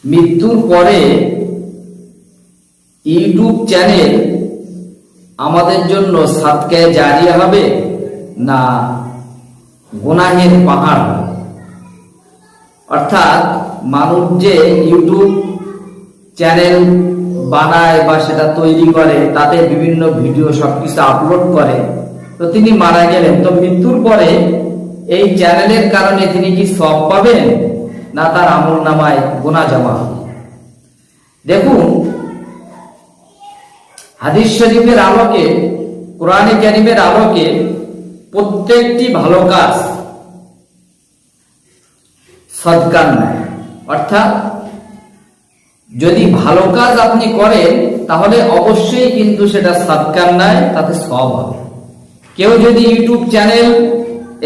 মৃত্যুর পরে YouTube channel আমাদের জন্য সাদকায়ে জারিয়া হবে না গুনাহের পাহাড়? অর্থাৎ মানুষ যে ইউটিউব চ্যানেল বানায় বা সেটা তৈরি করে, তাতে বিভিন্ন ভিডিও সবকিছু আপলোড করে, তো তিনি মারা গেলেন, তো মৃত্যুর পরে এই চ্যানেলের কারণে তিনি কি সওয়াব পাবেন না তার আমলনামায় গুনাহ জমা হবে? দেখুন, হাদিস শরীফের আলোকে, কোরআনে কারীমের আলোকে প্রত্যেকটি ভালো কাজ সদকার নয়। অর্থাৎ যদি ভালো কাজ আপনি করেন তাহলে অবশ্যই কিন্তু সেটা সদকার নয়, তাতে সওয়াব হবে। কেউ যদি ইউটিউব চ্যানেল,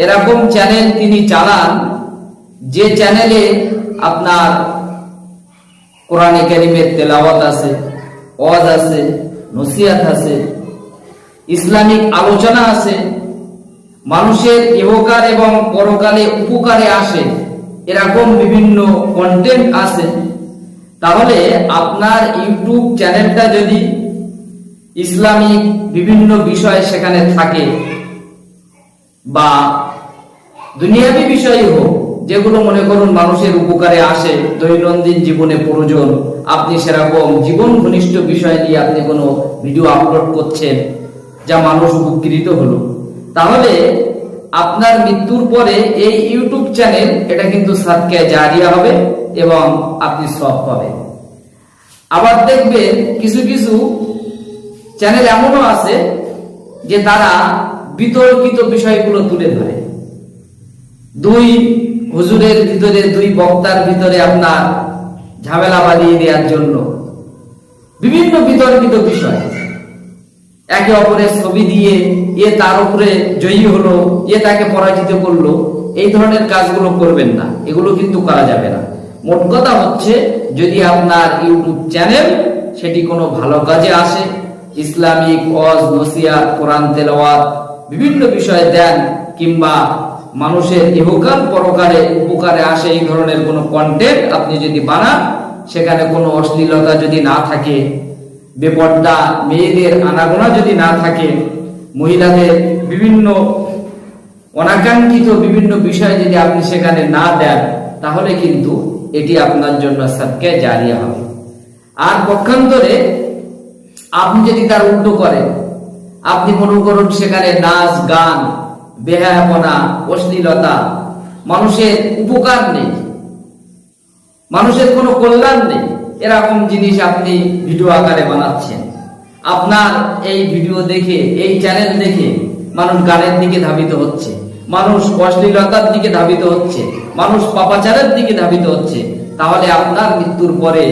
এরকম চ্যানেল তিনি চালান যে চ্যানেলে আপনার কোরআনে কারীমের তেলাওয়াত আছে, ওয়াজ আছে, নসিহত আছে, ইসলামিক আলোচনা আছে, মানুষের ইহকাল এবং পরকালে উপকারে আসে, এরকম বিভিন্ন কন্টেন্ট আছে, তাহলে আপনার ইউটিউব চ্যানেলটা যদি ইসলামিক বিভিন্ন বিষয় সেখানে থাকে বা দুনিয়াবী বিষয় হোক, যেগুলো মনে করুন মানুষের উপকারে আসে, দৈনন্দিন জীবনে প্রয়োজন, আপনি সেরকম জীবন ঘনিষ্ঠ বিষয় নিয়ে আপনি কোনো ভিডিও আপলোড করছেন যা মানুষ উপকৃত হলো, তাহলে আপনার মৃত্যুর পরে এই ইউটিউব চ্যানেল এটা কিন্তু সাদকায়ে জারিয়া হবে এবং আপনি সওয়াব পাবেন। আবার দেখবেন কিছু কিছু চ্যানেল এমনও আছে যে তারা বিতর্কিত বিষয়গুলো তুলে ধরে, দুই হুজুরের ভিতরে, দুই বক্তার ভিতরে আপনার ঝামেলা বাঁধিয়ে দেওয়ার জন্য বিভিন্ন বিতর্কিত বিষয়, একে অপরের ছবি দিয়ে এ তার উপরে জয়ী হলো, এ তাকে পরাজিত করলো, এই ধরনের কাজগুলো করবেন না, এগুলো কিন্তু করা যাবে না। মোট কথা হচ্ছে, যদি আপনার ইউটিউব চ্যানেল সেটি কোনো ভালো কাজে আসে, ইসলামিক ওয়াজ, নসিহত, কোরআন তেলাওয়াত, বিভিন্ন বিষয় দেন, কিংবা মানুষের ইহকাল পরকালে উপকারে আসে, এই ধরনের কোনো কন্টেন্ট আপনি যদি বানান, সেখানে কোনো অশ্লীলতা যদি না থাকে, বেপর্দা মেয়েদের আনাগোনা যদি না থাকে, মহিলাদের বিভিন্ন অনাকাঙ্ক্ষিত বিভিন্ন বিষয় যদি আপনি সেখানে না দেন, তাহলে কিন্তু এটি আপনার জন্য সাদকায়ে জারিয়া হবে। আর পক্ষান্তরে আপনি যদি তার উল্টো করেন, আপনি মনে করুন সেখানে নাচ, গান, বেহায়াপনা, অশ্লীলতা, মানুষের উপকার নেই, মানুষের কোনো কল্যাণ নেই, এরকম জিনিস আপনি ভিডিও আকারে বানাচ্ছেন, আপনার এই ভিডিও দেখে, এই চ্যানেল দেখে মানুষ গানের দিকে ধাবিত হচ্ছে, মানুষ অশ্লীলতার দিকে ধাবিত হচ্ছে, মানুষ পাপাচারের দিকে ধাবিত হচ্ছে, তাহলে আপনার মৃত্যুর পরে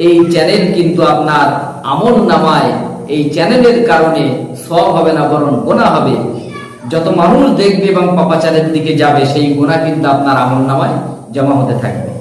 এই চ্যানেল কিন্তু আপনার আমলনামায় এই চ্যানেলের কারণে সওয়াব হবে না, বরং গুনাহ হবে। যত মানুষ দেখবে এবং পাপাচারের দিকে যাবে, সেই গুনাহ কিন্তু আপনার আমলনামায় জমা হতে থাকবে।